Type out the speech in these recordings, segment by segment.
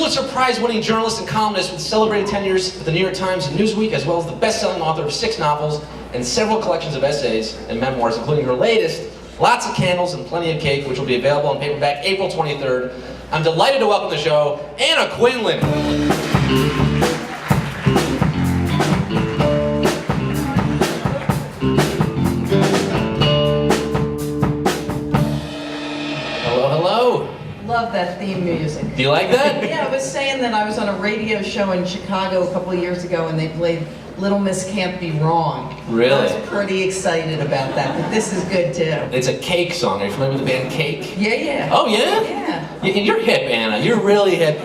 Pulitzer Prize-winning journalist and columnist with celebrated 10 years with the New York Times and Newsweek, as well as the best-selling author of 6 novels and several collections of essays and memoirs, including her latest, Lots of Candles and Plenty of Cake, which will be available in paperback April 23rd. I'm delighted to welcome to the show, Anna Quindlen. Love that theme music. Do you like that? Yeah, I was saying that I was on a radio show in Chicago a couple of years ago and they played Little Miss Can't Be Wrong. Really? I was pretty excited about that, but this is good too. It's a Cake song. Are you familiar with the band Cake? Yeah, yeah. Oh, yeah? Yeah. You're hip, Anna. You're really hip.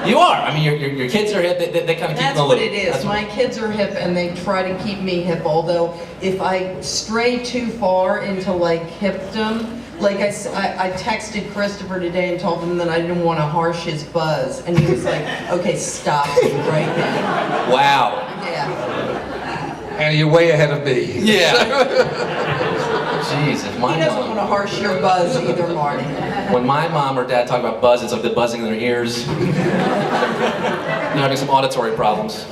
You are. I mean, your kids are hip. They kind of keep in the loop. That's what it is. My kids are hip and they try to keep me hip, although if I stray too far into like hipdom, like I texted Christopher today and told him that I didn't want to harsh his buzz, and he was like, okay, stop it right now. Wow. Yeah. And you're way ahead of me. Yeah. Jeez, if my He doesn't mom... want to harsh your buzz either, Marty. When my mom or dad talk about buzz, it's like the buzzing in their ears. They're having some auditory problems.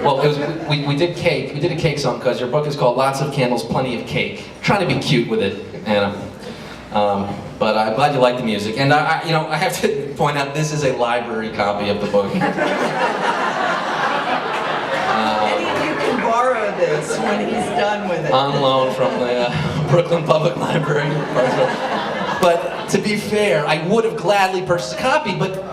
Well, it was, we did Cake. We did a Cake song because your book is called Lots of Candles, Plenty of Cake. I'm trying to be cute with it, Anna. But I'm glad you like the music. And I have to point out, this is a library copy of the book. Any of you can borrow this when he's done with it. On loan from the Brooklyn Public Library. But to be fair, I would have gladly purchased a copy, but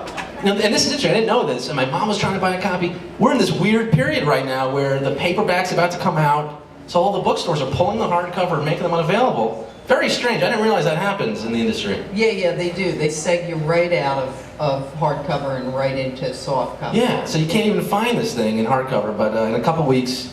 and this is interesting, I didn't know this, and my mom was trying to buy a copy. We're in this weird period right now where the paperback's about to come out, so all the bookstores are pulling the hardcover and making them unavailable. Very strange, I didn't realize that happens in the industry. Yeah, they do. They seg you right out of hardcover and right into softcover. Yeah, so you can't even find this thing in hardcover, but in a couple weeks,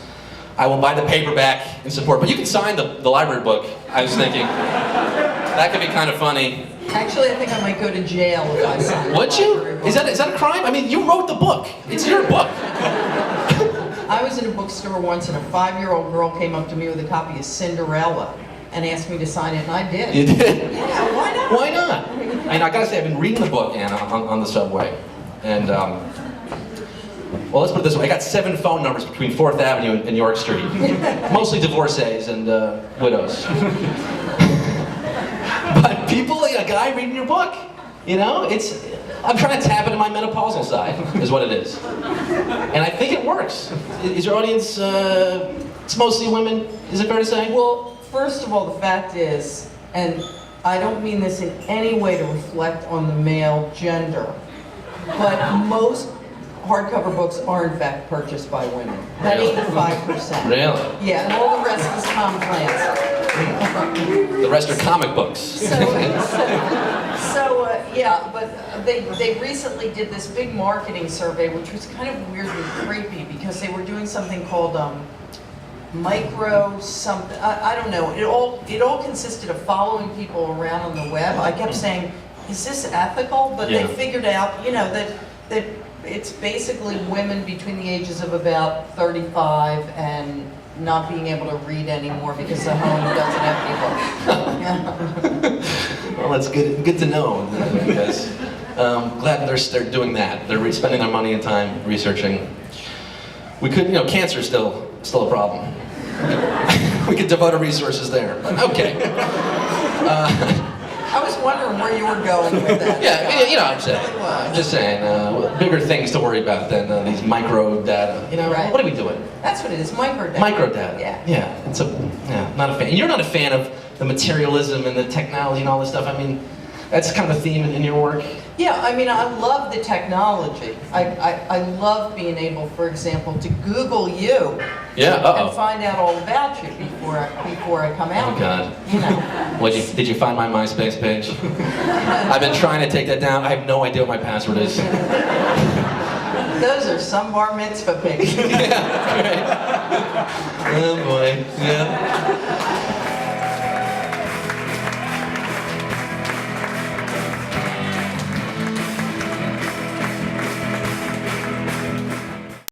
I will buy the paperback in support. But you can sign the library book, I was thinking. That could be kind of funny. Actually, I think I might go to jail if I sign it. Would you? Is that a crime? I mean, you wrote the book. It's your book. I was in a bookstore once and a 5-year-old girl came up to me with a copy of Cinderella and asked me to sign it, and I did. You did? Yeah, why not? Why not? And I gotta say, I've been reading the book, Anna, on the subway. And, well, let's put it this way. I got 7 phone numbers between 4th Avenue and York Street. Mostly divorcees and widows. But people, like a guy reading your book, I'm trying to tap into my menopausal side, is what it is. And I think it works. Is your audience, it's mostly women, is it fair to say? Well, first of all, the fact is, and I don't mean this in any way to reflect on the male gender, but most hardcover books are in fact purchased by women. About 85%. Really? Yeah, and all the rest is Tom Clancy. The rest are comic books. Yeah, but they recently did this big marketing survey, which was kind of weirdly creepy because they were doing something called micro something. I don't know. It all consisted of following people around on the web. I kept saying, "Is this ethical?" But Yeah. they figured out, that it's basically women between the ages of about 35 and not being able to read anymore because the home doesn't have any books. Well, that's good to know, because glad they're doing that. They're spending their money and time researching. We could, cancer's still a problem. We could devote our resources there. Okay. I was wondering where you were going with that. Yeah, I'm just saying, bigger things to worry about than these micro data. Right. What are we doing? That's what it is, microdata. Microdata. Yeah. Not a fan. And you're not a fan of the materialism and the technology and all this stuff. I mean, that's kind of a theme in your work. Yeah, I mean, I love the technology. I love being able, for example, to Google you and find out all about you before I come out. Oh God. Did you find my MySpace page? I've been trying to take that down. I have no idea what my password is. Those are some bar mitzvah pictures. Yeah, right. Oh boy. Yeah.